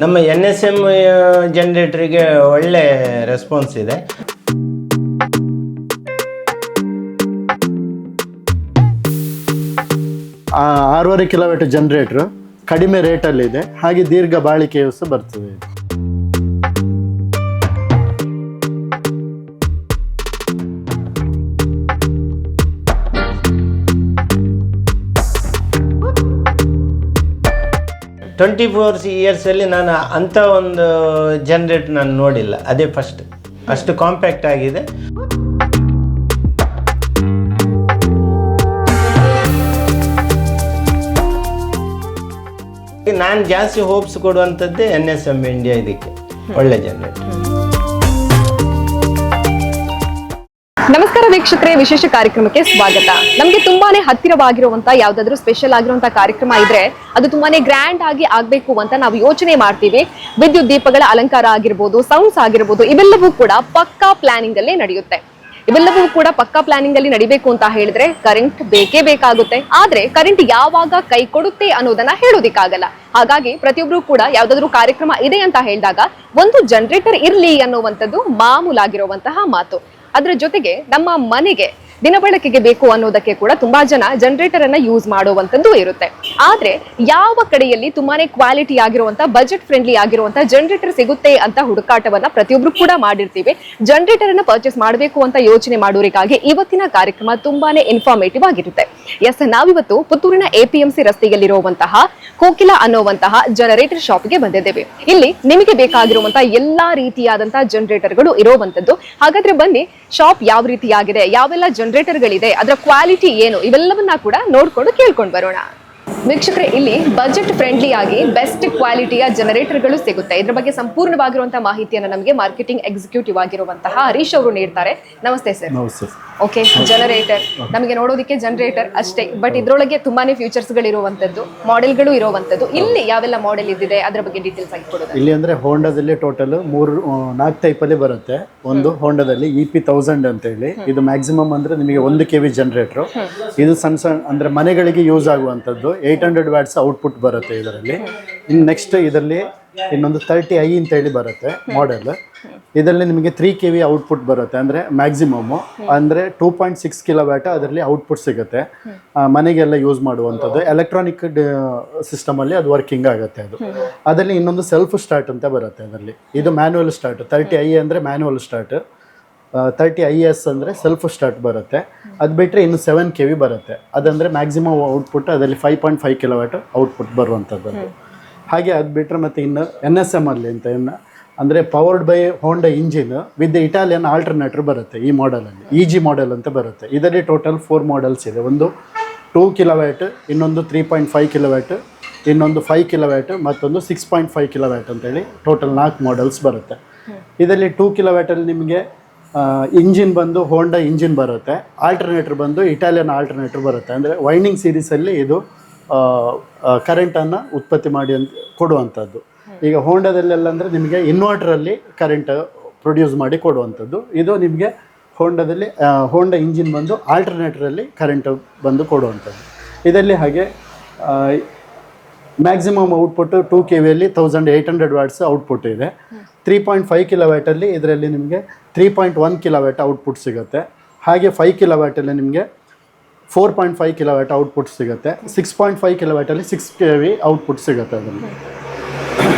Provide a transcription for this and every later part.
ನಮ್ಮ NSM ಜನರೇಟರ್ಗೆ ಒಳ್ಳೆ response ಇದೆ. ಆ 6.5 ಕಿಲೋವ್ಯಾಟ್ ಜನರೇಟರ್ ಕಡಿಮೆ ರೇಟಲ್ಲಿದೆ, ಹಾಗೆ ದೀರ್ಘ ಬಾಳಿಕೆಯೂ ಸಹ ಬರ್ತದೆ. ಟ್ವೆಂಟಿ 24 ಇಯರ್ಸಲ್ಲಿ ನಾನು ಅಂಥ ಒಂದು ಜನರೇಟರ್ ನಾನು ನೋಡಿಲ್ಲ, ಅದೇ ಫಸ್ಟ್. ಅಷ್ಟು ಕಾಂಪ್ಯಾಕ್ಟ್ ಆಗಿದೆ. ನಾನು ಜಾಸ್ತಿ ಹೋಪ್ಸ್ ಕೊಡುವಂಥದ್ದೇ NSM ಇಂಡಿಯಾ, ಇದಕ್ಕೆ ಒಳ್ಳೆ ಜನರೇಟರ್. ನಮಸ್ಕಾರ ವೀಕ್ಷಕರೇ, ವಿಶೇಷ ಕಾರ್ಯಕ್ರಮಕ್ಕೆ ಸ್ವಾಗತ. ನಮಗೆ ತುಂಬಾನೇ ಹತ್ತಿರವಾಗಿರುವಂತ ಯಾವ್ದಾದ್ರು ಸ್ಪೆಷಲ್ ಆಗಿರುವಂತ ಕಾರ್ಯಕ್ರಮ ಇದ್ರೆ ಅದು ತುಂಬಾನೇ ಗ್ರ್ಯಾಂಡ್ ಆಗಿ ಆಗ್ಬೇಕು ಅಂತ ನಾವು ಯೋಚನೆ ಮಾಡ್ತೀವಿ. ವಿದ್ಯುತ್ ದೀಪಗಳ ಅಲಂಕಾರ ಆಗಿರ್ಬೋದು, ಸೌಂಡ್ಸ್ ಆಗಿರ್ಬೋದು, ಇವೆಲ್ಲವೂ ಕೂಡ ಪಕ್ಕಾ ಪ್ಲಾನಿಂಗ್ ಅಲ್ಲೇ ನಡೆಯುತ್ತೆ. ಇವೆಲ್ಲವೂ ಕೂಡ ಪಕ್ಕಾ ಪ್ಲಾನಿಂಗ್ ಅಲ್ಲಿ ನಡಿಬೇಕು ಅಂತ ಹೇಳಿದ್ರೆ ಕರೆಂಟ್ ಬೇಕೇ ಬೇಕಾಗುತ್ತೆ. ಆದ್ರೆ ಕರೆಂಟ್ ಯಾವಾಗ ಕೈ ಕೊಡುತ್ತೆ ಅನ್ನೋದನ್ನ ಹೇಳೋದಿಕ್ಕಾಗಲ್ಲ. ಹಾಗಾಗಿ ಪ್ರತಿಯೊಬ್ರು ಕೂಡ ಯಾವ್ದಾದ್ರು ಕಾರ್ಯಕ್ರಮ ಇದೆ ಅಂತ ಹೇಳಿದಾಗ ಒಂದು ಜನರೇಟರ್ ಇರ್ಲಿ ಅನ್ನುವಂಥದ್ದು ಮಾಮೂಲಾಗಿರುವಂತಹ ಮಾತು. ಅದರ ಜೊತೆಗೆ ನಮ್ಮ ಮನೆಗೆ ದಿನಬಳಕೆಗೆ ಬೇಕು ಅನ್ನೋದಕ್ಕೆ ಕೂಡ ತುಂಬಾ ಜನ ಜನರೇಟರ್ ಅನ್ನ ಯೂಸ್ ಮಾಡುವಂತದ್ದು ಇರುತ್ತೆ. ಆದ್ರೆ ಯಾವ ಕಡೆಯಲ್ಲಿ ತುಂಬಾನೇ ಕ್ವಾಲಿಟಿ ಆಗಿರುವಂತ, ಬಜೆಟ್ ಫ್ರೆಂಡ್ಲಿ ಆಗಿರುವಂತ ಜನರೇಟರ್ ಸಿಗುತ್ತೆ ಅಂತ ಹುಡುಕಾಟವನ್ನ ಪ್ರತಿಯೊಬ್ರು ಕೂಡ ಮಾಡಿರ್ತೀವಿ. ಜನರೇಟರ್ ಅನ್ನ ಪರ್ಚೇಸ್ ಮಾಡಬೇಕು ಅಂತ ಯೋಚನೆ ಮಾಡೋರಿಗಾಗಿ ಇವತ್ತಿನ ಕಾರ್ಯಕ್ರಮ ತುಂಬಾನೇ ಇನ್ಫಾರ್ಮೇಟಿವ್ ಆಗಿರುತ್ತೆ. ಎಸ್, ನಾವಿವತ್ತು ಪುತ್ತೂರಿನ APMC ರಸ್ತೆಯಲ್ಲಿರುವಂತಹ ಕೋಕಿಲ ಅನ್ನುವಂತಹ ಜನರೇಟರ್ ಶಾಪ್ಗೆ ಬಂದಿದ್ದೇವೆ. ಇಲ್ಲಿ ನಿಮಗೆ ಬೇಕಾಗಿರುವಂತಹ ಎಲ್ಲಾ ರೀತಿಯಾದಂತಹ ಜನರೇಟರ್ಗಳು ಇರುವಂತದ್ದು. ಹಾಗಾದ್ರೆ ಬನ್ನಿ, ಶಾಪ್ ಯಾವ ರೀತಿಯಾಗಿದೆ, ಯಾವೆಲ್ಲ ಜನರೇಟರ್ಗಳಿದೆ, ಅದರ ಕ್ವಾಲಿಟಿ ಏನು, ಇವೆಲ್ಲವನ್ನ ಕೂಡ ನೋಡ್ಕೊಂಡು ಕೇಳ್ಕೊಂಡು ಬರೋಣ. ವೀಕ್ಷಕರೇ, ಇಲ್ಲಿ ಬಜೆಟ್ ಫ್ರೆಂಡ್ಲಿ ಆಗಿ ಬೆಸ್ಟ್ ಕ್ವಾಲಿಟಿಯ ಜನರೇಟರ್ಗಳು ಸಿಗುತ್ತೆ. ಇದ್ರ ಬಗ್ಗೆ ಸಂಪೂರ್ಣವಾಗಿರುವಂತಹ ಮಾಹಿತಿಯನ್ನು ನಮಗೆ ಮಾರ್ಕೆಟಿಂಗ್ ಎಕ್ಸಿಕ್ಯೂಟಿವ್ ಆಗಿರುವಂತಹ ಹರೀಶ್ ಅವರು ನೀಡ್ತಾರೆ. ನಮಸ್ತೆ ಸರ್. ಓಕೆ, ಜನರೇಟರ್ ನಮಗೆ ನೋಡೋದಕ್ಕೆ ಜನರೇಟರ್ ಅಷ್ಟೇ, ಬಟ್ ಇದ್ರೊಳಗೆ ತುಂಬಾನೇ ಫ್ಯೂಚರ್ಸ್ ಗಳು ಇರುವಂತದ್ದು, ಮಾಡೆಲ್ಗಳು ಇರುವಂತದ್ದು. ಇಲ್ಲಿ ಯಾವೆಲ್ಲ ಮಾಡೆಲ್ ಇದ್ದಿದೆ ಅದ್ರ ಬಗ್ಗೆ ಡೀಟೇಲ್ಸ್ ಆಗಿ ಕೊಡೋದು. ಇಲ್ಲಿ ಅಂದ್ರೆ ಹೋಂಡಾದಲ್ಲಿ ಟೋಟಲ್ 4 ಟೈಪ್ ಅಲ್ಲಿ ಬರುತ್ತೆ. ಒಂದು ಹೋಂಡಾದಲ್ಲಿ EP1000 ಅಂತ ಹೇಳಿ, ಇದು ಮ್ಯಾಕ್ಸಿಮಮ್ ಅಂದ್ರೆ ನಿಮಗೆ 1 kV ಜನರೇಟರ್. ಇದು ಸಣ್ಣ ಅಂದ್ರೆ ಮನೆಗಳಿಗೆ ಯೂಸ್ ಆಗುವಂತದ್ದು. 800 ವ್ಯಾಟ್ಸ್ ಔಟ್ಪುಟ್ ಬರುತ್ತೆ ಇದರಲ್ಲಿ. ಇನ್ನು ನೆಕ್ಸ್ಟ್ ಇದರಲ್ಲಿ ಇನ್ನೊಂದು 30i ಅಂತ ಹೇಳಿ ಬರುತ್ತೆ ಮಾಡೆಲ್. ಇದರಲ್ಲಿ ನಿಮಗೆ 3 kV ಔಟ್ಪುಟ್ ಬರುತ್ತೆ, ಅಂದ್ರೆ ಮ್ಯಾಕ್ಸಿಮಮ್ ಅಂದ್ರೆ 2.6 ಕಿಲೋವ್ಯಾಟ್ ಅದರಲ್ಲಿ ಔಟ್ಪುಟ್ ಸಿಗುತ್ತೆ. ಮನೆಗೆಲ್ಲ ಯೂಸ್ ಮಾಡುವಂಥದ್ದು, ಎಲೆಕ್ಟ್ರಾನಿಕ್ ಸಿಸ್ಟಮ್ ಅಲ್ಲಿ ಅದು ವರ್ಕಿಂಗ್ ಆಗುತ್ತೆ. ಅದರಲ್ಲಿ ಇನ್ನೊಂದು ಸೆಲ್ಫ್ ಸ್ಟಾರ್ಟ್ ಅಂತ ಬರುತ್ತೆ ಅದರಲ್ಲಿ. ಇದು ಮ್ಯಾನ್ಯುವಲ್ ಸ್ಟಾರ್ಟ್. 30i ಅಂದ್ರೆ ಮ್ಯಾನ್ಯುವಲ್ ಸ್ಟಾರ್ಟ್, 30is ಅಂದರೆ ಸೆಲ್ಫ್ ಸ್ಟಾರ್ಟ್ ಬರುತ್ತೆ. ಅದು ಬಿಟ್ಟರೆ ಇನ್ನು 7 kV ಬರುತ್ತೆ. ಅದಂದರೆ ಮ್ಯಾಕ್ಸಿಮಮ್ ಔಟ್ಪುಟ್ ಅದರಲ್ಲಿ 5.5 ಕಿಲೋವ್ಯಾಟ್ ಔಟ್ಪುಟ್ ಬರುವಂಥದ್ದು. ಹಾಗೆ ಅದು ಬಿಟ್ಟರೆ ಮತ್ತು ಇನ್ನು NSM ಅಲ್ಲಿ ಅಂತ ಅಂದರೆ powered by Honda engine with Italian alternator ಬರುತ್ತೆ ಈ ಮಾಡೆಲಲ್ಲಿ. 𝐸 ಮಾಡೆಲ್ ಅಂತ ಬರುತ್ತೆ. ಇದರಲ್ಲಿ ಟೋಟಲ್ 4 ಮಾಡೆಲ್ಸ್ ಇದೆ. ಒಂದು 2 ಕಿಲೋವ್ಯಾಟ್, ಇನ್ನೊಂದು 3.5 ಕಿಲೋವ್ಯಾಟ್, ಇನ್ನೊಂದು 5 ಕಿಲೋವ್ಯಾಟ್, ಮತ್ತೊಂದು 6.5 ಕಿಲೋವ್ಯಾಟ್ ಅಂತೇಳಿ ಟೋಟಲ್ 4 ಮಾಡೆಲ್ಸ್ ಬರುತ್ತೆ. ಇದರಲ್ಲಿ 2 ಕಿಲೋವ್ಯಾಟಲ್ಲಿ ನಿಮಗೆ ಇಂಜಿನ್ ಬಂದು ಹೋಂಡಾ ಇಂಜಿನ್ ಬರುತ್ತೆ, ಆಲ್ಟರ್ನೇಟರ್ ಬಂದು ಇಟಾಲಿಯನ್ ಆಲ್ಟರ್ನೇಟರ್ ಬರುತ್ತೆ. ಅಂದರೆ ವೈಂಡಿಂಗ್ ಸೀರೀಸಲ್ಲಿ ಇದು ಕರೆಂಟನ್ನು ಉತ್ಪತ್ತಿ ಮಾಡಿ ಅಂತ ಕೊಡುವಂಥದ್ದು. ಈಗ ಹೋಂಡಾದಲ್ಲೆಲ್ಲ ಅಂದರೆ ನಿಮಗೆ ಇನ್ವರ್ಟರಲ್ಲಿ ಕರೆಂಟ್ ಪ್ರೊಡ್ಯೂಸ್ ಮಾಡಿ ಕೊಡುವಂಥದ್ದು. ಇದು ನಿಮಗೆ ಹೋಂಡಾದಲ್ಲಿ ಹೋಂಡಾ ಇಂಜಿನ್ ಬಂದು ಆಲ್ಟರ್ನೇಟರಲ್ಲಿ ಕರೆಂಟ್ ಬಂದು ಕೊಡುವಂಥದ್ದು. ಇದರಲ್ಲಿ ಹಾಗೆ ಮ್ಯಾಕ್ಸಿಮಮ್ ಔಟ್ಪುಟ್ 2 kVಯಲ್ಲಿ 1800 ವ್ಯಾಟ್ಸ್ ಔಟ್ಪುಟ್ ಇದೆ. 3.5 ಕಿಲೋವ್ಯಾಟಲ್ಲಿ ಇದರಲ್ಲಿ ನಿಮಗೆ 3.1 ಕಿಲೋವ್ಯಾಟ್ ಔಟ್ಪುಟ್ ಸಿಗುತ್ತೆ. ಹಾಗೆ 5 ಕಿಲೋವ್ಯಾಟಲ್ಲಿ ನಿಮಗೆ 4.5 ಕಿಲೋವ್ಯಾಟ್ ಔಟ್ಪುಟ್ ಸಿಗುತ್ತೆ. 6.5 ಕಿಲೋವ್ಯಾಟಲ್ಲಿ 6 kV ಔಟ್ಪುಟ್ ಸಿಗುತ್ತೆ. ಅದರಲ್ಲಿ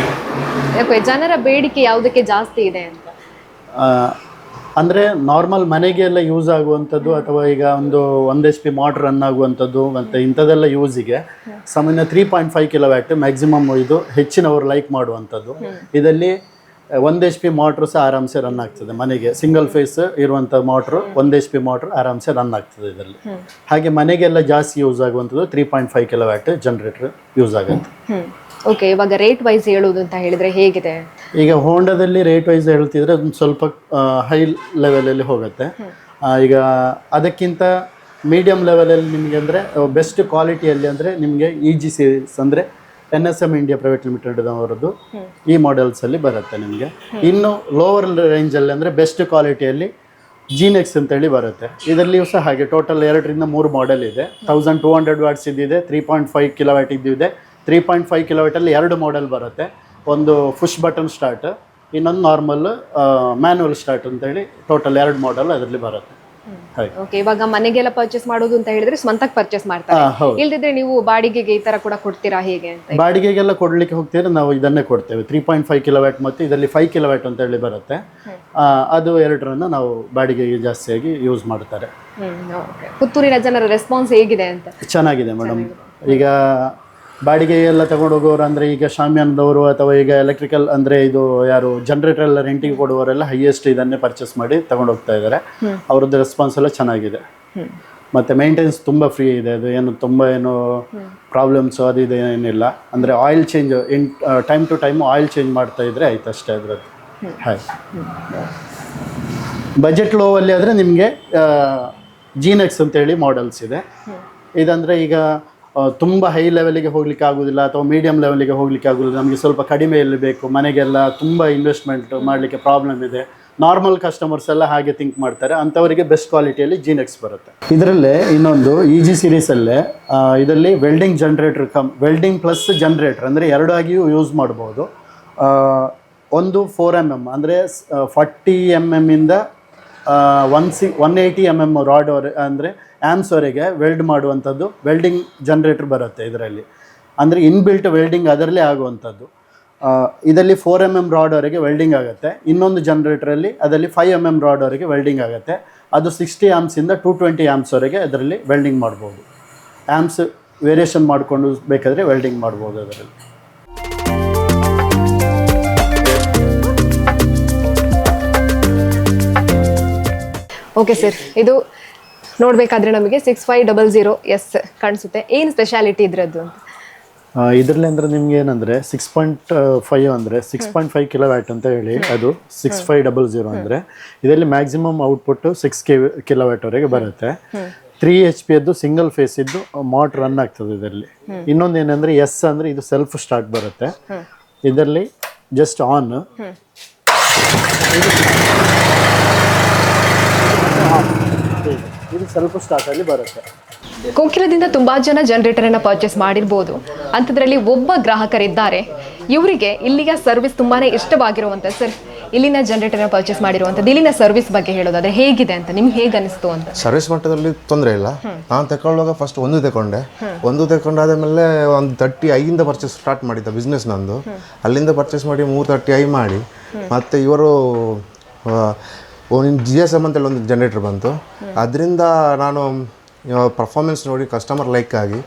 ಜನರ ಬೇಡಿಕೆ ಯಾವುದಕ್ಕೆ ಜಾಸ್ತಿ ಇದೆ ಅಂತ ಅಂದರೆ ನಾರ್ಮಲ್ ಮನೆಗೆಲ್ಲ ಯೂಸ್ ಆಗುವಂಥದ್ದು, ಅಥವಾ ಈಗ ಒಂದು 1 HP ಮೋಟ್ರ್ ರನ್ ಆಗುವಂಥದ್ದು ಮತ್ತು ಇಂಥದ್ದೆಲ್ಲ ಯೂಸಿಗೆ ಸಾಮಾನ್ಯ 3.5 ಕಿಲೋವ್ಯಾಟ್ ಮ್ಯಾಕ್ಸಿಮಮ್ ಇದು ಹೆಚ್ಚಿನವರು ಲೈಕ್ ಮಾಡುವಂಥದ್ದು. ಇದರಲ್ಲಿ 1 HP ಮೋಟ್ರು ಸಹ ಆರಾಮ್ಸೆ ರನ್ ಆಗ್ತದೆ ಮನೆಗೆ. ಸಿಂಗಲ್ ಫೇಸ್ ಇರುವಂಥ ಮೋಟ್ರು 1 HP ಮೋಟ್ರು ಆರಾಮ್ಸೆ ರನ್ ಆಗ್ತದೆ ಇದರಲ್ಲಿ. ಹಾಗೆ ಮನೆಗೆಲ್ಲ ಜಾಸ್ತಿ ಯೂಸ್ ಆಗುವಂಥದ್ದು 3.5 ಕಿಲೋವ್ಯಾಟ್ ಜನರೇಟರ್ ಯೂಸ್ ಆಗುತ್ತೆ. ಓಕೆ, ಇವಾಗ ರೇಟ್ ವೈಸ್ ಹೇಳೋದು ಅಂತ ಹೇಳಿದ್ರೆ ಹೇಗಿದೆ? ಈಗ ಹೋಂಡಾದಲ್ಲಿ ರೇಟ್ ವೈಸ್ ಹೇಳ್ತಿದ್ರೆ ಒಂದು ಸ್ವಲ್ಪ ಹೈ ಲೆವೆಲಲ್ಲಿ ಹೋಗುತ್ತೆ. ಈಗ ಅದಕ್ಕಿಂತ ಮೀಡಿಯಮ್ ಲೆವೆಲಲ್ಲಿ ನಿಮಗೆ ಅಂದರೆ ಬೆಸ್ಟ್ ಕ್ವಾಲಿಟಿಯಲ್ಲಿ ಅಂದರೆ ನಿಮಗೆ 𝐸 ಸೀರೀಸ್ ಅಂದರೆ NSM ಇಂಡಿಯಾ ಪ್ರೈವೇಟ್ ಲಿಮಿಟೆಡ್ನವರದ್ದು ಈ ಮಾಡೆಲ್ಸಲ್ಲಿ ಬರುತ್ತೆ ನಿಮಗೆ. ಇನ್ನು ಲೋವರ್ ರೇಂಜಲ್ಲಿ ಅಂದರೆ ಬೆಸ್ಟ್ ಕ್ವಾಲಿಟಿಯಲ್ಲಿ 𝐺𝐿 ಅಂತೇಳಿ ಬರುತ್ತೆ. ಇದರಲ್ಲಿಯೂ ಸಹ ಹಾಗೆ ಟೋಟಲ್ 2 ರಿಂದ 3 ಮಾಡೆಲ್ ಇದೆ. 1200 ವ್ಯಾಟ್ಸ್ ಇದ್ದಿದೆ, 3.5 ಕಿಲೋವ್ಯಾಟ್ ಇದ್ದಿದೆ, 3.5 ಕಿಲೋವ್ಯಾಟಲ್ಲಿ 2 ಮಾಡೆಲ್ ಬರುತ್ತೆ. ಒಂದು ಪುಷ್ ಬಟನ್ ಸ್ಟಾರ್ಟ್, ಇನ್ನೊಂದು ನಾರ್ಮಲ್ ಮ್ಯಾನ್ಯುವಲ್ ಸ್ಟಾರ್ಟ್ ಅಂತೇಳಿ ಟೋಟಲ್ 2 ಮಾಡೆಲ್ ಅದರಲ್ಲಿ ಬರುತ್ತೆ. ಓಕೆ, ಇವಾಗ ಮನೆಗೆಲ್ಲ ಪರ್ಚೇಸ್ ಮಾಡೋದು ಅಂತ ಹೇಳಿದ್ರೆ ಸ್ವಂತಕ್ಕೆ ಪರ್ಚೇಸ್ ಮಾಡ್ತಾರೆ, ಇಲ್ದಿದ್ರೆ ನೀವು ಬಾಡಿಗೆಗೆ ಈ ತರ ಕೂಡ ಕೊಡ್ತೀರಾ ಹೇಗೆ ಅಂತ? ಬಾಡಿಗೆಗೆಲ್ಲ ಕೊಡ್ಲಿಕ್ಕೆ ಹೋಗ್ತೀರಾ, ನಾವು ಇದನ್ನೇ ಕೊಡ್ತೇವೆ. 3.5 ಕಿಲೋವ್ಯಾಟ್ ಮತ್ತು ಇದರಲ್ಲಿ 5 ಕಿಲೋವ್ಯಾಟ್ ಅಂತ ಹೇಳಿ ಬರುತ್ತೆ. ಅದು ಎರಡರನ್ನು ನಾವು ಬಾಡಿಗೆಗೆ ಜಾಸ್ತಿಯಾಗಿ ಯೂಸ್ ಮಾಡ್ತಾರೆ. ಪುತ್ತೂರಿನ ಜನರ ರೆಸ್ಪಾನ್ಸ್ ಹೇಗಿದೆ ಅಂತ? ಚೆನ್ನಾಗಿದೆ ಮೇಡಮ್. ಈಗ ಬಾಡಿಗೆ ಎಲ್ಲ ತಗೊಂಡು ಹೋಗೋರು ಅಂದರೆ ಈಗ ಶಾಮಿಯಾನದವರು ಅಥವಾ ಈಗ ಎಲೆಕ್ಟ್ರಿಕಲ್ ಅಂದರೆ ಇದು ಯಾರು ಜನರೇಟರ್ ಎಲ್ಲ ರೆಂಟಿಗೆ ಕೊಡುವವರೆಲ್ಲ ಹೈಯೆಸ್ಟ್ ಇದನ್ನೇ ಪರ್ಚೇಸ್ ಮಾಡಿ ತಗೊಂಡು ಹೋಗ್ತಾ ಇದ್ದಾರೆ. ಅವ್ರದ್ದು ರೆಸ್ಪಾನ್ಸ್ ಎಲ್ಲ ಚೆನ್ನಾಗಿದೆ. ಮತ್ತು ಮೇಂಟೆನೆನ್ಸ್ ತುಂಬ ಫ್ರೀ ಇದೆ. ಅದು ಏನು ತುಂಬ ಏನು ಪ್ರಾಬ್ಲಮ್ಸು ಅದು ಇದು ಏನಿಲ್ಲ. ಅಂದರೆ oil change time to time oil change ಮಾಡ್ತಾ ಇದ್ರೆ ಆಯ್ತು ಅಷ್ಟೇ ಅದರದ್ದು. ಹಾಗೆ ಬಜೆಟ್ ಲೋ ಅಲ್ಲಿ ಆದರೆ ನಿಮಗೆ 𝐺𝐸 ಅಂತೇಳಿ ಮಾಡೆಲ್ಸ್ ಇದೆ. ಇದಂದರೆ ಈಗ ತುಂಬ ಹೈ ಲೆವೆಲಿಗೆ ಹೋಗ್ಲಿಕ್ಕೆ ಆಗೋದಿಲ್ಲ ಅಥವಾ ಮೀಡಿಯಂ ಲೆವೆಲಿಗೆ ಹೋಗ್ಲಿಕ್ಕೆ ಆಗೋದಿಲ್ಲ, ನಮಗೆ ಸ್ವಲ್ಪ ಕಡಿಮೆಯಲ್ಲಿ ಬೇಕು, ಮನೆಗೆಲ್ಲ ತುಂಬ ಇನ್ವೆಸ್ಟ್ಮೆಂಟ್ ಮಾಡಲಿಕ್ಕೆ ಪ್ರಾಬ್ಲಮ್ ಇದೆ, ನಾರ್ಮಲ್ ಕಸ್ಟಮರ್ಸ್ ಎಲ್ಲ ಹಾಗೆ ಥಿಂಕ್ ಮಾಡ್ತಾರೆ, ಅಂಥವರಿಗೆ ಬೆಸ್ಟ್ ಕ್ವಾಲಿಟಿಯಲ್ಲಿ 𝐺𝐸 ಬರುತ್ತೆ. ಇದರಲ್ಲೇ ಇನ್ನೊಂದು EG ಸೀರೀಸಲ್ಲೇ ಇದರಲ್ಲಿ welding generator welding plus generator ಅಂದರೆ ಎರಡು ಆಗಿಯೂ ಯೂಸ್ ಮಾಡ್ಬೋದು. ಒಂದು 4mm ಅಂದರೆ 40 mm ಇಂದ 180 mm ರಾಡ್ ಅಂದರೆ ಆ್ಯಮ್ಸ್ವರೆಗೆ ವೆಲ್ಡ್ ಮಾಡುವಂಥದ್ದು ವೆಲ್ಡಿಂಗ್ ಜನರೇಟರ್ ಬರುತ್ತೆ ಇದರಲ್ಲಿ. ಅಂದರೆ ಇನ್ಬಿಲ್ಟ್ ವೆಲ್ಡಿಂಗ್ ಅದರಲ್ಲೇ ಆಗುವಂಥದ್ದು. ಇದರಲ್ಲಿ 4mm ರಾಡ್ವರೆಗೆ ವೆಲ್ಡಿಂಗ್ ಆಗುತ್ತೆ. ಇನ್ನೊಂದು ಜನರೇಟರಲ್ಲಿ ಅದರಲ್ಲಿ 5mm ರಾಡ್ವರೆಗೆ ವೆಲ್ಡಿಂಗ್ ಆಗುತ್ತೆ. ಅದು 60 ಆ್ಯಮ್ಸಿಂದ 220 ಆ್ಯಮ್ಸ್ವರೆಗೆ ಅದರಲ್ಲಿ ವೆಲ್ಡಿಂಗ್ ಮಾಡ್ಬೋದು. ಆ್ಯಮ್ಸ್ ವೇರಿಯೇಷನ್ ಮಾಡಿಕೊಂಡು ಬೇಕಾದರೆ ವೆಲ್ಡಿಂಗ್ ಮಾಡ್ಬೋದು ಅದರಲ್ಲಿ. ಓಕೆ ಸರ್, ಇದು ನೋಡಬೇಕಾದ್ರೆ ನಮಗೆ 6500S ಕಾಣಿಸುತ್ತೆ. ಏನು ಸ್ಪೆಷಾಲಿಟಿ ಇದ್ರದ್ದು ಅಂತ? ಇದರಲ್ಲಿ ಅಂದರೆ ನಿಮ್ಗೆ ಏನಂದರೆ 6.5 ಅಂದರೆ 6.5 ಕಿಲೋವ್ಯಾಟ್ ಅಂತ ಹೇಳಿ ಅದು 6500 ಅಂದರೆ ಇದರಲ್ಲಿ ಮ್ಯಾಕ್ಸಿಮಮ್ ಔಟ್ಪುಟ್ 6 ಕಿಲೋವ್ಯಾಟ್ವರೆಗೆ ಬರುತ್ತೆ. 3 HP ಯದ್ದು ಸಿಂಗಲ್ ಫೇಸ್ ಇದ್ದು ಮೋಟ್ರ್ ರನ್ ಆಗ್ತದೆ ಇದರಲ್ಲಿ. ಇನ್ನೊಂದು ಏನಂದರೆ S ಅಂದರೆ ಇದು ಸೆಲ್ಫ್ ಸ್ಟಾರ್ಟ್ ಬರುತ್ತೆ. ಇದರಲ್ಲಿ ಜಸ್ಟ್ ಆನ್, ಇದು ಸ್ವಲ್ಪ ಸ್ಟಾರ್ಟಲ್ಲಿ ಬರುತ್ತೆ. ಕೋಕಿಲದಿಂದ ತುಂಬಾ ಜನ ಜನರೇಟರ್ ಅನ್ನ ಪರ್ಚೇಸ್ ಮಾಡಿರ್ಬೋದು. ಅಂಥದ್ರಲ್ಲಿ ಒಬ್ಬ ಗ್ರಾಹಕರಿದ್ದಾರೆ, ಇವರಿಗೆ ಇಲ್ಲಿಯ ಸರ್ವಿಸ್ ತುಂಬಾನೇ ಇಷ್ಟವಾಗಿರುವಂತ. ಸರ್, ಇಲ್ಲಿನ ಜನರೇಟರ್ ಪರ್ಚೇಸ್ ಮಾಡಿರುವಂಥದ್ದು, ಇಲ್ಲಿನ ಸರ್ವಿಸ್ ಬಗ್ಗೆ ಹೇಳೋದಾದ್ರೆ ಹೇಗಿದೆ ಅಂತ ನಿಮ್ಗೆ ಹೇಗೆ ಅನಿಸ್ತು ಅಂತ? ಸರ್ವಿಸ್ ಮಟ್ಟದಲ್ಲಿ ತೊಂದರೆ ಇಲ್ಲ. ನಾನು ತಗೊಳ್ಳುವಾಗ ಫಸ್ಟ್ ಒಂದು ತಗೊಂಡಾದ್ಮೇಲೆ ಒಂದು 30i ಪರ್ಚೇಸ್ ಸ್ಟಾರ್ಟ್ ಮಾಡಿದ್ದ ಬಿಸ್ನೆಸ್ ನಂದು. ಅಲ್ಲಿಂದ ಪರ್ಚೇಸ್ ಮಾಡಿ 330i ಮಾಡಿ ಮತ್ತೆ ಇವರು GSM ಅಂತೇಳಿ ಒಂದು ಜನರೇಟರ್ ಬಂತು. ಅದರಿಂದ ನಾನು ಪರ್ಫಾರ್ಮೆನ್ಸ್ ನೋಡಿ ಕಸ್ಟಮರ್ ಲೈಕ್ ಆಗಿ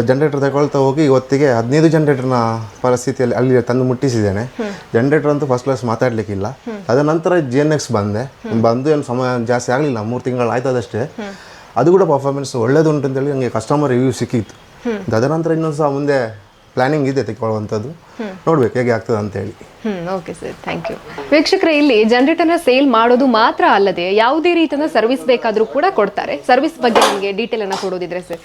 ಜನರೇಟರ್ ತಗೊಳ್ತಾ ಹೋಗಿ ಇವತ್ತಿಗೆ 15 ಜನರೇಟರ್ನ ಪರಿಸ್ಥಿತಿಯಲ್ಲಿ ಅಲ್ಲಿ ತಂದು ಮುಟ್ಟಿಸಿದ್ದೇನೆ. ಜನರೇಟರ್ ಅಂತೂ ಫಸ್ಟ್ ಕ್ಲಾಸ್ ಮಾತಾಡಲಿಕ್ಕಿಲ್ಲ. ಅದರ ನಂತರ 𝐺𝐸 ಬಂದು ಏನು ಸಮಯ ಜಾಸ್ತಿ ಆಗಲಿಲ್ಲ, 3 ತಿಂಗಳು ಆಯ್ತದಷ್ಟೇ. ಅದು ಕೂಡ ಪರ್ಫಾರ್ಮೆನ್ಸ್ ಒಳ್ಳೇದುಂಟು ಅಂತೇಳಿ ನನಗೆ ಕಸ್ಟಮರ್ ರಿವ್ಯೂ ಸಿಕ್ಕಿತ್ತು. ಅದರ ನಂತರ ಇನ್ನೊಂದು ಸಹ ಮುಂದೆ ಪ್ಲಾನಿಂಗ್ ಇದೆ ತಗೊಳ್ಳುವಂಥದ್ದು, ನೋಡ್ಬೇಕು ಹೇಗೆ ಆಗ್ತದೆ ಅಂತೇಳಿ. Okay sir, thank you. ವೀಕ್ಷಕರೇ, ಇಲ್ಲಿ ಜನರೇಟರ್ನ ಸೇಲ್ ಮಾಡೋದು ಮಾತ್ರ ಅಲ್ಲದೆ ಯಾವುದೇ ರೀತಿಯ ಸರ್ವಿಸ್ ಬೇಕಾದರೂ ಕೂಡ ಕೊಡ್ತಾರೆ. ಸರ್ವಿಸ್ ಬಗ್ಗೆ ನಿಮಗೆ ಡೀಟೇಲ್ ಅನ್ನು ಕೊಡೋದಿದ್ರೆ ಸರ್?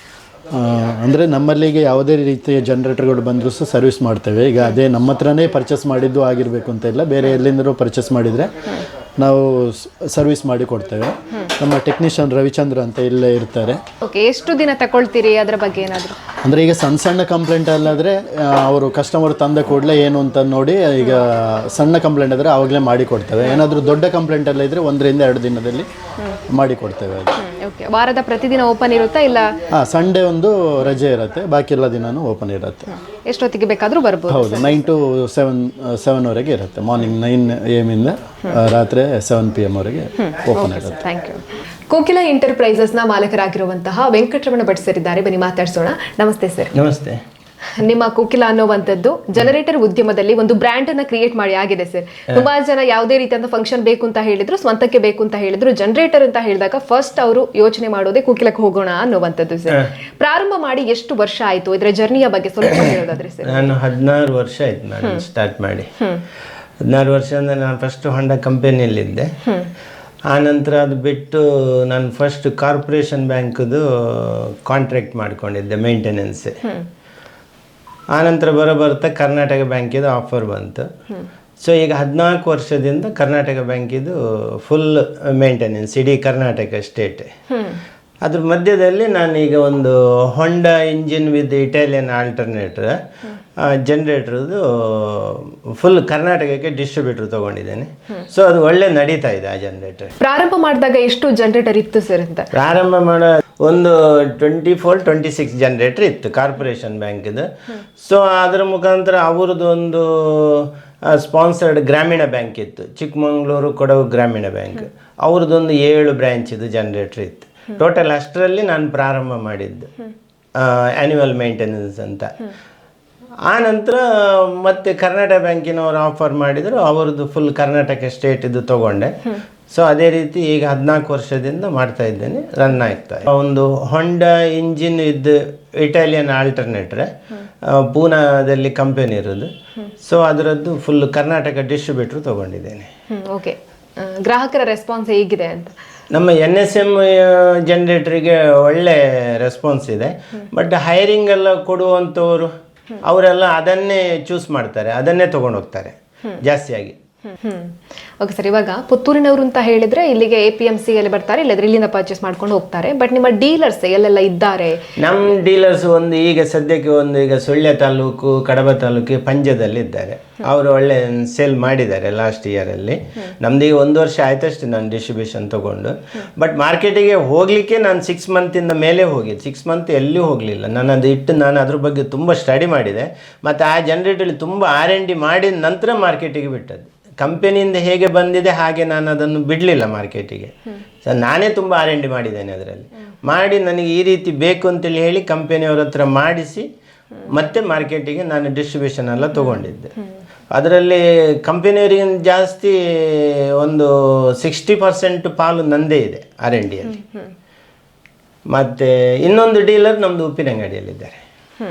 ಅಂದರೆ ನಮ್ಮಲ್ಲಿಗೆ ಯಾವುದೇ ರೀತಿಯ ಜನರೇಟರ್ಗಳು ಬಂದರೂ ಸಹ ಸರ್ವಿಸ್ ಮಾಡ್ತೇವೆ. ಈಗ ಅದೇ ನಮ್ಮ ಹತ್ರನೇ ಪರ್ಚೇಸ್ ಮಾಡಿದ್ದು ಆಗಿರಬೇಕು ಅಂತ ಇಲ್ಲ, ಬೇರೆ ಎಲ್ಲಿಂದಲೂ ಪರ್ಚೇಸ್ ಮಾಡಿದರೆ ನಾವು ಸರ್ವಿಸ್ ಮಾಡಿ ಕೊಡ್ತೇವೆ. ನಮ್ಮ ಟೆಕ್ನಿಷಿಯನ್ ರವಿಚಂದ್ರ ಅಂತ ಇಲ್ಲೇ ಇರ್ತಾರೆ. ಓಕೆ, ಎಷ್ಟು ದಿನ ತಗೊಳ್ತೀರಿ ಅದರ ಬಗ್ಗೆ ಏನಾದರೂ? ಅಂದರೆ ಈಗ ಸಣ್ಣ ಕಂಪ್ಲೇಂಟ್ ಅಲ್ಲಾದರೆ ಅವರು ಕಸ್ಟಮರ್ ತಂದ ಕೂಡಲೇ ಏನು ಅಂತ ನೋಡಿ, ಈಗ ಸಣ್ಣ ಕಂಪ್ಲೇಂಟ್ ಆದರೆ ಆವಾಗಲೇ ಮಾಡಿ ಕೊಡ್ತೇವೆ. ಏನಾದರೂ ದೊಡ್ಡ ಕಂಪ್ಲೇಂಟ್ ಎಲ್ಲ ಇದ್ದರೆ 1 ರಿಂದ 2 ದಿನದಲ್ಲಿ ಮಾಡಿ ಕೊಡ್ತೇವೆ. ಅದು ಓಕೆ, ವಾರದ ಪ್ರತಿದಿನ ಓಪನ್ ಇರುತ್ತಾ ಇಲ್ಲ? ಸಂಡೇ ಒಂದು ರಜೆ ಇರುತ್ತೆ, ಬಾಕಿ ಎಲ್ಲ ದಿನಾನು ಓಪನ್ ಇರುತ್ತೆ. ಎಷ್ಟೊತ್ತಿಗೆ ಬೇಕಾದರೂ ಬರ್ಬೋದು? ಹೌದು, 9 to 7ವರೆಗೆ ಇರುತ್ತೆ. ಮಾರ್ನಿಂಗ್ 9 AM ಇಂದ ರಾತ್ರಿ 7 PM ವರೆಗೆ ಓಪನ್ ಇರುತ್ತೆ. Thank you. ಕೋಕಿಲಾ ಎಂಟರ್ಪ್ರೈಸಸ್ನ ಮಾಲಕರಾಗಿರುವಂತಹ ವೆಂಕಟರಮಣ ಭಟ್ ಸರ್ ಇದ್ದಾರೆ, ಬನ್ನಿ ಮಾತಾಡ್ಸೋಣ. ನಮಸ್ತೆ ಸರ್. ನಮಸ್ತೆ. ನಿಮ್ಮ ಕೋಕಿಲಾ ಅನ್ನುವಂಥದ್ದು ಜನರೇಟರ್ ಉದ್ಯಮದಲ್ಲಿ ಒಂದು ಬ್ರ್ಯಾಂಡ್ ಅನ್ನ ಕ್ರಿಯೇಟ್ ಮಾಡಿ ಆಗಿದೆ ಸರ್. ತುಂಬಾ ಜನ ಯಾವುದೇ ರೀತಿಯಾದ ಫಂಕ್ಷನ್ ಬೇಕು ಅಂತ ಹೇಳಿದ್ರು, ಸ್ವಂತಕ್ಕೆ ಬೇಕು ಅಂತ ಹೇಳಿದ್ರು, ಜನರೇಟರ್ ಅಂತ ಹೇಳಿದಾಗ ಫಸ್ಟ್ ಅವರು ಯೋಚನೆ ಮಾಡೋದೇ ಕೋಕಿಲಕ್ಕೆ ಹೋಗೋಣ ಅನ್ನುವಂಥದ್ದು ಸರ್. ಪ್ರಾರಂಭ ಮಾಡಿ ಎಷ್ಟು ವರ್ಷ ಆಯ್ತು? ಇದರ ಜರ್ನಿಯ ಬಗ್ಗೆ ಸ್ವಲ್ಪ ಹೇಳೋದಾದ್ರೆ ಸರ್? ನಾನು 16 ವರ್ಷ ಆಯ್ತು ನಾನು ಸ್ಟಾರ್ಟ್ ಮಾಡಿ. 16 ವರ್ಷ ಅಂದರೆ ನಾನು ಫಸ್ಟ್ ಹೊಂಡಾ ಕಂಪನಿಯಲ್ಲಿದ್ದೆ. ಆನಂತರ ಅದು ಬಿಟ್ಟು ನಾನು ಫಸ್ಟ್ ಕಾರ್ಪೊರೇಷನ್ ಬ್ಯಾಂಕ್ದು ಕಾಂಟ್ರಾಕ್ಟ್ ಮಾಡ್ಕೊಂಡಿದ್ದೆ ಮೇಂಟೆನೆನ್ಸ್. ಆನಂತರ ಬರ್ತಾ ಕರ್ನಾಟಕ ಬ್ಯಾಂಕಿದು ಆಫರ್ ಬಂತು. ಸೊ ಈಗ 14 ವರ್ಷದಿಂದ ಕರ್ನಾಟಕ ಬ್ಯಾಂಕಿದು ಫುಲ್ ಮೇಂಟೆನೆನ್ಸ್ ಇಡೀ ಕರ್ನಾಟಕ ಸ್ಟೇಟ್. ಅದ್ರ ಮಧ್ಯದಲ್ಲಿ ನಾನೀಗ ಒಂದು Honda engine with Italian alternator ಜನ್ರೇಟ್ರದ್ದು ಫುಲ್ ಕರ್ನಾಟಕಕ್ಕೆ ಡಿಸ್ಟ್ರಿಬ್ಯೂಟರ್ ತೊಗೊಂಡಿದ್ದೇನೆ. ಸೊ ಅದು ಒಳ್ಳೆ ನಡೀತಾ ಇದೆ ಆ ಜನ್ರೇಟರ್. ಪ್ರಾರಂಭ ಮಾಡಿದಾಗ ಎಷ್ಟು ಜನರೇಟರ್ ಇತ್ತು ಸರ್ ಅಂತ? ಪ್ರಾರಂಭ ಮಾಡೋ ಒಂದು 24-26 ಜನ್ರೇಟರ್ ಇತ್ತು ಕಾರ್ಪೊರೇಷನ್ ಬ್ಯಾಂಕ್ದು. ಸೊ ಅದರ ಮುಖಾಂತರ ಅವ್ರದ್ದು ಒಂದು ಸ್ಪಾನ್ಸರ್ಡ್ ಗ್ರಾಮೀಣ ಬ್ಯಾಂಕ್ ಇತ್ತು, ಚಿಕ್ಕಮಗಳೂರು ಕೊಡಗು ಗ್ರಾಮೀಣ ಬ್ಯಾಂಕ್. ಅವ್ರದ್ದೊಂದು 7 ಬ್ರ್ಯಾಂಚಿದು ಜನ್ರೇಟರ್ ಇತ್ತು. ಟೋಟಲ್ ಅಷ್ಟರಲ್ಲಿ ನಾನು ಪ್ರಾರಂಭ ಮಾಡಿದ್ದು ಆ್ಯನ್ಯುವಲ್ ಮೇಂಟೆನೆನ್ಸ್ ಅಂತ. ಆ ನಂತರ ಮತ್ತೆ ಕರ್ನಾಟಕ ಬ್ಯಾಂಕಿನವರು ಆಫರ್ ಮಾಡಿದರು, ಅವ್ರದ್ದು ಫುಲ್ ಕರ್ನಾಟಕ ಸ್ಟೇಟಿದ್ದು ತೊಗೊಂಡೆ. ಸೊ ಅದೇ ರೀತಿ ಈಗ 14 ವರ್ಷದಿಂದ ಮಾಡ್ತಾ ಇದ್ದೇನೆ, ರನ್ ಆಗ್ತಾ ಇದೆ. ಒಂದು ಹೊಂಡಾ ಇಂಜಿನ್ ಇದ್ದು ಇಟಾಲಿಯನ್ ಆಲ್ಟರ್ನೇಟ್ರೆ, ಪೂನಾದಲ್ಲಿ ಕಂಪನಿ ಇರೋದು. ಸೊ ಅದರದ್ದು ಫುಲ್ ಕರ್ನಾಟಕ ಡಿಸ್ಟ್ರಿಬ್ಯೂಟ್ರ್ ತೊಗೊಂಡಿದ್ದೇನೆ. ಓಕೆ, ಗ್ರಾಹಕರ ರೆಸ್ಪಾನ್ಸ್ ಹೇಗಿದೆ ಅಂತ? ನಮ್ಮ NSM ಜನ್ರೇಟ್ರಿಗೆ ಒಳ್ಳೆ ರೆಸ್ಪಾನ್ಸ್ ಇದೆ. ಬಟ್ ಹೈರಿಂಗ್ ಎಲ್ಲ ಕೊಡುವಂಥವರು ಅವರೆಲ್ಲ ಅದನ್ನೇ ಚೂಸ್ ಮಾಡ್ತಾರೆ, ಅದನ್ನೇ ತೊಗೊಂಡು ಹೋಗ್ತಾರೆ ಜಾಸ್ತಿಯಾಗಿ. ಓಕೆ ಸರ್, ಇವಾಗ ಪುತ್ತೂರಿನವರು ಅಂತ ಹೇಳಿದ್ರೆ ಇಲ್ಲಿಗೆ APMC ಅಲ್ಲಿ ಬರ್ತಾರೆ, ಇಲ್ಲದ್ರೆ ಇಲ್ಲಿಂದ ಪರ್ಚೇಸ್ ಮಾಡ್ಕೊಂಡು ಹೋಗ್ತಾರೆ. ಬಟ್ ನಿಮ್ಮ ಡೀಲರ್ಸ್ ಎಲ್ಲೆಲ್ಲ ಇದ್ದಾರೆ? ನಮ್ಮ ಡೀಲರ್ಸ್ ಒಂದು ಈಗ ಸದ್ಯಕ್ಕೆ ಒಂದು ಈಗ ಸುಳ್ಯ ತಾಲೂಕು, ಕಡಬ ತಾಲೂಕು, ಪಂಜದಲ್ಲಿ ಇದ್ದಾರೆ. ಅವರು ಒಳ್ಳೆ ಸೇಲ್ ಮಾಡಿದ್ದಾರೆ ಲಾಸ್ಟ್ ಇಯರಲ್ಲಿ. ನಮ್ದು ಈಗ 1 ವರ್ಷ ಆಯ್ತಷ್ಟೇ ನಾನು ಡಿಸ್ಟ್ರಿಬ್ಯೂಷನ್ ತೊಗೊಂಡು. ಬಟ್ ಮಾರ್ಕೆಟಿಗೆ ಹೋಗಲಿಕ್ಕೆ ನಾನು 6 ಮಂತಿಂದ ಮೇಲೆ ಹೋಗಿದ್ದು. 6 ಮಂತ್ ಎಲ್ಲಿಯೂ ಹೋಗಲಿಲ್ಲ. ನಾನು ಅದು ಇಟ್ಟು ನಾನು ಅದ್ರ ಬಗ್ಗೆ ತುಂಬ ಸ್ಟಡಿ ಮಾಡಿದೆ. ಮತ್ತು ಆ ಜನ್ರೇಟಲ್ಲಿ ತುಂಬ R&D ಮಾಡಿದ ನಂತರ ಮಾರ್ಕೆಟಿಗೆ ಬಿಟ್ಟದ್ದು. ಕಂಪನಿಯಿಂದ ಹೇಗೆ ಬಂದಿದೆ ಹಾಗೆ ನಾನು ಅದನ್ನು ಬಿಡಲಿಲ್ಲ ಮಾರ್ಕೆಟಿಗೆ. ಸೊ ನಾನೇ ತುಂಬ R&D ಮಾಡಿದ್ದೇನೆ ಅದರಲ್ಲಿ. ಮಾಡಿ ನನಗೆ ಈ ರೀತಿ ಬೇಕು ಅಂತೇಳಿ ಹೇಳಿ ಕಂಪನಿಯವ್ರ ಹತ್ರ ಮಾಡಿಸಿ ಮತ್ತೆ ಮಾರ್ಕೆಟಿಗೆ ನಾನು ಡಿಸ್ಟ್ರಿಬ್ಯೂಷನ್ ಎಲ್ಲ ತೊಗೊಂಡಿದ್ದೆ. ಅದರಲ್ಲಿ ಕಂಪನಿಯವರಿಗೆ ಜಾಸ್ತಿ ಒಂದು 60% ಪಾಲು ನಂದೇ ಇದೆ R&Dಯಲ್ಲಿ. ಮತ್ತು ಇನ್ನೊಂದು ಡೀಲರ್ ನಮ್ಮದು ಉಪ್ಪಿನಂಗಡಿಯಲ್ಲಿದ್ದಾರೆ.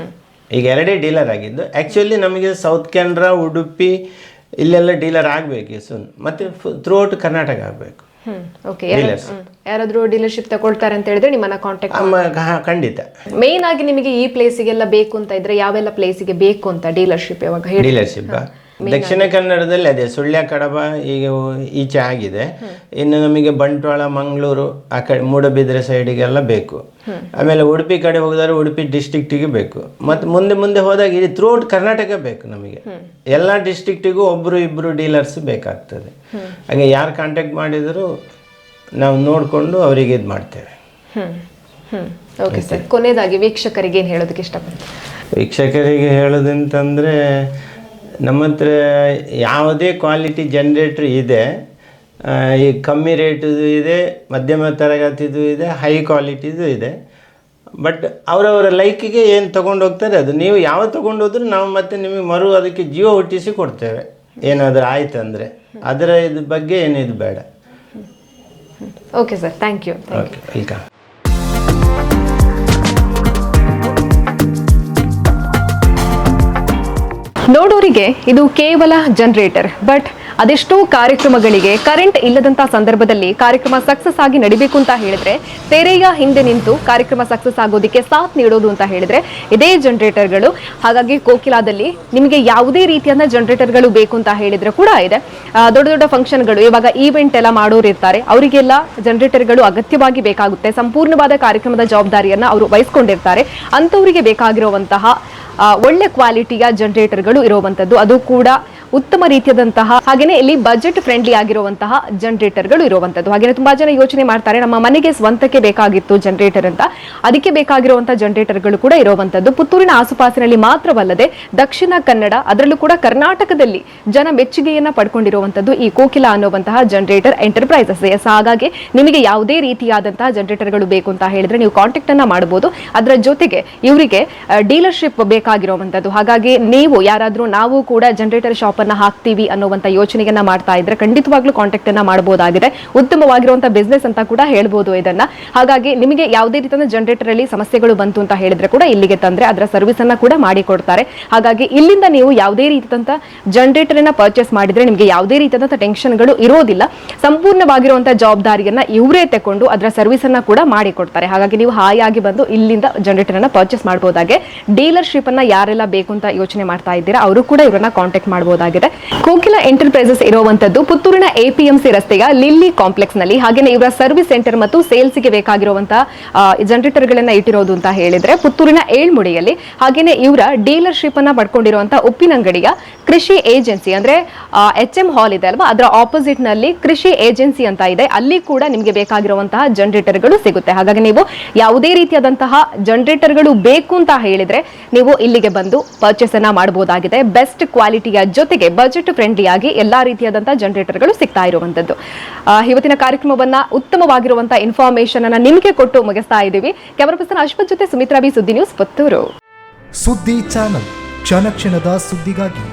ಈಗ 2 ಡೀಲರ್ ಆಗಿದ್ದು. ಆ್ಯಕ್ಚುಲಿ ನಮಗೆ ಸೌತ್ ಕೆನರಾ, ಉಡುಪಿ ಇಲ್ಲೆಲ್ಲ ಡೀಲರ್ ಆಗಬೇಕು ಸೂನ್. ಮತ್ತು ಥ್ರೂಔಟ್ ಕರ್ನಾಟಕ ಆಗಬೇಕು. ಓಕೆ, ಯಾರಾದರೂ ಡೀಲರ್ಶಿಪ್ ತಗೊಳ್ತಾರೆ ಅಂತ ಹೇಳಿದ್ರೆ ನಿಮ್ಮನ್ನ ಕಾಂಟ್ಯಾಕ್ಟ್ ಖಂಡಿತ. ಮೇನ್ ಆಗಿ ನಿಮಗೆ ಈ ಪ್ಲೇಸಿಗೆಲ್ಲ ಬೇಕು ಅಂತ ಇದ್ರೆ ಯಾವೆಲ್ಲ ಪ್ಲೇಸಿಗೆ ಬೇಕು ಅಂತ ಡೀಲರ್ಶಿಪ್ ಯಾವಾಗ ಹೇಳಿ? ಡೀಲರ್ಶಿಪ್ ದಕ್ಷಿಣ ಕನ್ನಡದಲ್ಲಿ ಅದೇ ಸುಳ್ಯ, ಕಡಬ ಈಗ ಈಚೆ ಆಗಿದೆ. ಇನ್ನು ನಮಗೆ ಬಂಟ್ವಾಳ, ಮಂಗಳೂರು ಆ ಕಡೆ ಮೂಡಬಿದ್ರೆ ಸೈಡಿಗೆಲ್ಲ ಬೇಕು. ಆಮೇಲೆ ಉಡುಪಿ ಕಡೆ ಹೋಗಿದ್ರೆ ಉಡುಪಿ ಡಿಸ್ಟ್ರಿಕ್ಟಿಗೆ ಬೇಕು. ಮತ್ತು ಮುಂದೆ ಹೋದಾಗ ಇಲ್ಲಿ ಥ್ರೂಔಟ್ ಕರ್ನಾಟಕ ಬೇಕು ನಮಗೆ. ಎಲ್ಲ ಡಿಸ್ಟ್ರಿಕ್ಟಿಗೂ 1-2 ಡೀಲರ್ಸ್ ಬೇಕಾಗ್ತದೆ. ಹಾಗೆ ಯಾರು ಕಾಂಟ್ಯಾಕ್ಟ್ ಮಾಡಿದರೂ ನಾವು ನೋಡಿಕೊಂಡು ಅವರಿಗೆ ಇದು ಮಾಡ್ತೇವೆ. ಓಕೆ ಸರ್, ಕೊನೆಯದಾಗಿ ವೀಕ್ಷಕರಿಗೆ ಏನು ಹೇಳೋದಕ್ಕೆ ಇಷ್ಟಪಡ್ತೀನಿ? ವೀಕ್ಷಕರಿಗೆ ಹೇಳೋದಂತಂದರೆ ನಮ್ಮ ಹತ್ರ ಯಾವುದೇ ಕ್ವಾಲಿಟಿ ಜನ್ರೇಟ್ರ್ ಇದೆ. ಈ ಕಮ್ಮಿ ರೇಟದು ಇದೆ, ಮಧ್ಯಮ ತರಗತಿದು ಇದೆ, ಹೈ ಕ್ವಾಲಿಟಿದು ಇದೆ. ಬಟ್ ಅವರವರ ಲೈಕಿಗೆ ಏನು ತೊಗೊಂಡು ಹೋಗ್ತಾರೆ ಅದು. ನೀವು ಯಾವ ತೊಗೊಂಡೋದ್ರೂ ನಾವು ಮತ್ತೆ ನಿಮಗೆ ಅದಕ್ಕೆ ಜೀವ ಹುಟ್ಟಿಸಿ ಕೊಡ್ತೇವೆ ಏನಾದರೂ ಆಯ್ತು ಅಂದರೆ. ಅದರ ಇದು ಬಗ್ಗೆ ಏನಿದು ಬೇಡ. Okay sir, thank you. Okay, welcome. ನೋಡೋರಿಗೆ ಇದು ಕೇವಲ ಜನರೇಟರ್, ಬಟ್ ಅದೆಷ್ಟೋ ಕಾರ್ಯಕ್ರಮಗಳಿಗೆ ಕರೆಂಟ್ ಇಲ್ಲದಂತ ಸಂದರ್ಭದಲ್ಲಿ ಕಾರ್ಯಕ್ರಮ ಸಕ್ಸಸ್ ಆಗಿ ನಡಿಬೇಕು ಅಂತ ಹೇಳಿದ್ರೆ ತೆರೆಯ ಹಿಂದೆ ನಿಂತು ಕಾರ್ಯಕ್ರಮ ಸಕ್ಸಸ್ ಆಗೋದಕ್ಕೆ ಸಾಥ್ ನೀಡೋದು ಅಂತ ಹೇಳಿದ್ರೆ ಇದೇ ಜನರೇಟರ್ಗಳು. ಹಾಗಾಗಿ ಕೋಕಿಲಾದಲ್ಲಿ ನಿಮಗೆ ಯಾವುದೇ ರೀತಿಯಾದ ಜನರೇಟರ್ಗಳು ಬೇಕು ಅಂತ ಹೇಳಿದ್ರೆ ಕೂಡ ಇದೆ. ದೊಡ್ಡ ದೊಡ್ಡ ಫಂಕ್ಷನ್ಗಳು, ಇವಾಗ ಈವೆಂಟ್ ಎಲ್ಲ ಮಾಡೋರು ಇರ್ತಾರೆ, ಅವರಿಗೆಲ್ಲ ಜನರೇಟರ್ಗಳು ಅಗತ್ಯವಾಗಿ ಬೇಕಾಗುತ್ತೆ. ಸಂಪೂರ್ಣವಾದ ಕಾರ್ಯಕ್ರಮದ ಜವಾಬ್ದಾರಿಯನ್ನ ಅವರು ವಹಿಸ್ಕೊಂಡಿರ್ತಾರೆ. ಅಂಥವರಿಗೆ ಬೇಕಾಗಿರುವಂತಹ ಒಳ್ಳೆ ಕ್ವಾಲಿಟಿಯ ಜನರೇಟರ್ಗಳು ಇರುವಂತದ್ದು, ಅದು ಕೂಡ ಉತ್ತಮ ರೀತಿಯಾದಂತಹ, ಹಾಗೇನೆ ಇಲ್ಲಿ ಬಜೆಟ್ ಫ್ರೆಂಡ್ಲಿ ಆಗಿರುವಂತಹ ಜನರೇಟರ್ಗಳು ಇರುವಂತದ್ದು. ಹಾಗೇನೆ ತುಂಬಾ ಜನ ಯೋಚನೆ ಮಾಡ್ತಾರೆ, ನಮ್ಮ ಮನೆಗೆ ಸ್ವಂತಕ್ಕೆ ಬೇಕಾಗಿತ್ತು ಜನರೇಟರ್ ಅಂತ, ಅದಕ್ಕೆ ಬೇಕಾಗಿರುವಂತಹ ಜನರೇಟರ್ಗಳು ಕೂಡ ಇರುವಂತದ್ದು. ಪುತ್ತೂರಿನ ಆಸುಪಾಸಿನಲ್ಲಿ ಮಾತ್ರವಲ್ಲದೆ ದಕ್ಷಿಣ ಕನ್ನಡ, ಅದರಲ್ಲೂ ಕೂಡ ಕರ್ನಾಟಕದಲ್ಲಿ ಜನ ಮೆಚ್ಚುಗೆಯನ್ನ ಪಡ್ಕೊಂಡಿರುವಂತದ್ದು ಈ ಕೋಕಿಲಾ ಅನ್ನುವಂತಹ ಜನರೇಟರ್ ಎಂಟರ್ಪ್ರೈಸಸ್. ಹಾಗಾಗಿ ನಿಮಗೆ ಯಾವುದೇ ರೀತಿಯಾದಂತಹ ಜನರೇಟರ್ಗಳು ಬೇಕು ಅಂತ ಹೇಳಿದ್ರೆ ನೀವು ಕಾಂಟ್ಯಾಕ್ಟ್ ಅನ್ನ ಮಾಡಬಹುದು. ಅದರ ಜೊತೆಗೆ ಇವರಿಗೆ ಡೀಲರ್ಶಿಪ್ ಬೇಕಾಗಿರುವಂತದ್ದು. ಹಾಗಾಗಿ ನೀವು ಯಾರಾದ್ರೂ ನಾವು ಕೂಡ ಜನರೇಟರ್ ಶಾಪ್ ಅನ್ನ ಹಾಕ್ತೀವಿ ಅನ್ನುವಂತ ಯೋಚನೆಯನ್ನ ಮಾಡ್ತಾ ಇದ್ರೆ ಖಂಡಿತವಾಗ್ಲೂ ಕಾಂಟ್ಯಾಕ್ಟ್ ಅನ್ನ ಮಾಡಬಹುದಾಗಿದೆ. ಉತ್ತಮವಾಗಿರುವಂತಹ ಬಿಸ್ನೆಸ್ ಅಂತ ಕೂಡ ಹೇಳ್ಬೋದು ಇದನ್ನ. ಹಾಗಾಗಿ ನಿಮಗೆ ಯಾವುದೇ ರೀತಿಯ ಜನರೇಟರ್ ಅಲ್ಲಿ ಸಮಸ್ಯೆಗಳು ಬಂತು ಅಂತ ಹೇಳಿದ್ರೆ ಕೂಡ ಇಲ್ಲಿಗೆ ತಂದ್ರೆ ಅದರ ಸರ್ವಿಸ್ ಅನ್ನ ಕೂಡ ಮಾಡಿ ಕೊಡ್ತಾರೆ. ಹಾಗಾಗಿ ಇಲ್ಲಿಂದ ನೀವು ಯಾವುದೇ ರೀತಿಯಾದಂತಹ ಜನರೇಟರ್ ಅನ್ನ ಪರ್ಚೇಸ್ ಮಾಡಿದ್ರೆ ನಿಮಗೆ ಯಾವುದೇ ರೀತಿಯಾದಂತಹ ಟೆನ್ಷನ್ಗಳು ಇರೋದಿಲ್ಲ. ಸಂಪೂರ್ಣವಾಗಿರುವಂತಹ ಜವಾಬ್ದಾರಿಯನ್ನ ಇವರೇ ತಗೊಂಡು ಅದರ ಸರ್ವಿಸ್ ಅನ್ನ ಕೂಡ ಮಾಡಿ ಕೊಡ್ತಾರೆ. ಹಾಗಾಗಿ ನೀವು ಹಾಯಾಗಿ ಬಂದು ಇಲ್ಲಿಂದ ಜನರೇಟರ್ ಅನ್ನ ಪರ್ಚೇಸ್ ಮಾಡಬಹುದಾಗೆ. ಡೀಲರ್ಶಿಪ್ ಅನ್ನ ಯಾರೆಲ್ಲ ಬೇಕು ಅಂತ ಯೋಚನೆ ಮಾಡ್ತಾ ಇದ್ದೀರಾ ಅವರು ಕೂಡ ಇವರನ್ನ ಕಾಂಟ್ಯಾಕ್ಟ್ ಮಾಡಬಹುದಾಗಿದೆ. ಮಾಡಬಹುದಾಗಿದೆ. ಕೋಕಿಲ ಎಂಟರ್ಪ್ರೈಸಸ್ ಇರುವಂತದ್ದು ಪುತ್ತೂರಿನ APMC ರಸ್ತೆಯ ಲಿಲ್ಲಿ ಕಾಂಪ್ಲೆಕ್ಸ್ ನಲ್ಲಿ. ಹಾಗೇನೆ ಇವರ ಸರ್ವಿಸ್ ಸೆಂಟರ್ ಮತ್ತು ಸೇಲ್ಸ್ಗೆ ಬೇಕಾಗಿರುವಂತಹ ಜನರೇಟರ್ ಗಳನ್ನ ಇಟ್ಟಿರೋದು ಅಂತ ಹೇಳಿದ್ರೆ ಪುತ್ತೂರಿನ 𝐴𝐻𝐵 ಹಾಗೇನೆ ಇವರ ಡೀಲರ್ಶಿಪ್ ಅನ್ನ ಪಡ್ಕೊಂಡಿರುವಂತಹ ಉಪ್ಪಿನಂಗಡಿಯ ಕೃಷಿ ಏಜೆನ್ಸಿ ಅಂದ್ರೆ HM ಹಾಲ್ ಇದೆ ಅಲ್ವಾ, ಅದರ ಆಪೋಸಿಟ್ ನಲ್ಲಿ ಕೃಷಿ ಏಜೆನ್ಸಿ ಅಂತ ಇದೆ. ಅಲ್ಲಿ ಕೂಡ ನಿಮಗೆ ಬೇಕಾಗಿರುವಂತಹ ಜನರೇಟರ್ ಗಳು ಸಿಗುತ್ತೆ. ಹಾಗಾಗಿ ನೀವು ಯಾವುದೇ ರೀತಿಯಾದಂತಹ ಜನರೇಟರ್ ಗಳು ಬೇಕು ಅಂತ ಹೇಳಿದ್ರೆ ನೀವು ಇಲ್ಲಿಗೆ ಬಂದು ಪರ್ಚೇಸ್ ಅನ್ನ ಮಾಡಬಹುದಾಗಿದೆ. ಬೆಸ್ಟ್ ಕ್ವಾಲಿಟಿಯ ಜೊತೆಗೆ ಬಜೆಟ್ ಫ್ರೆಂಡ್ಲಿ ಆಗಿ ಎಲ್ಲಾ ರೀತಿಯಾದಂತಹ ಜನರೇಟರ್ ಗಳು ಸಿಗ್ತಾ ಇರುವಂತದ್ದು. ಇವತ್ತಿನ ಕಾರ್ಯಕ್ರಮವನ್ನ ಉತ್ತಮವಾಗಿರುವಂತಹ ಇನ್ಫಾರ್ಮೇಶನ್ ಅನ್ನ ನಿಮಗೆ ಕೊಟ್ಟು ಮುಗಿಸ್ತಾ ಇದ್ದೀವಿ. ಕ್ಯಾಮರಾ ಪರ್ಸನ್ ಅಶ್ವಥ್ ಜೊತೆ ಸುಮಿತ್ರಾ ಬಿ, ಸುದ್ದಿ ನ್ಯೂಸ್, ಪುತ್ತೂರು. ಸುದ್ದಿ ಚಾನಲ್, ಕ್ಷಣ ಕ್ಷಣದ ಸುದ್ದಿಗಾಗಿ.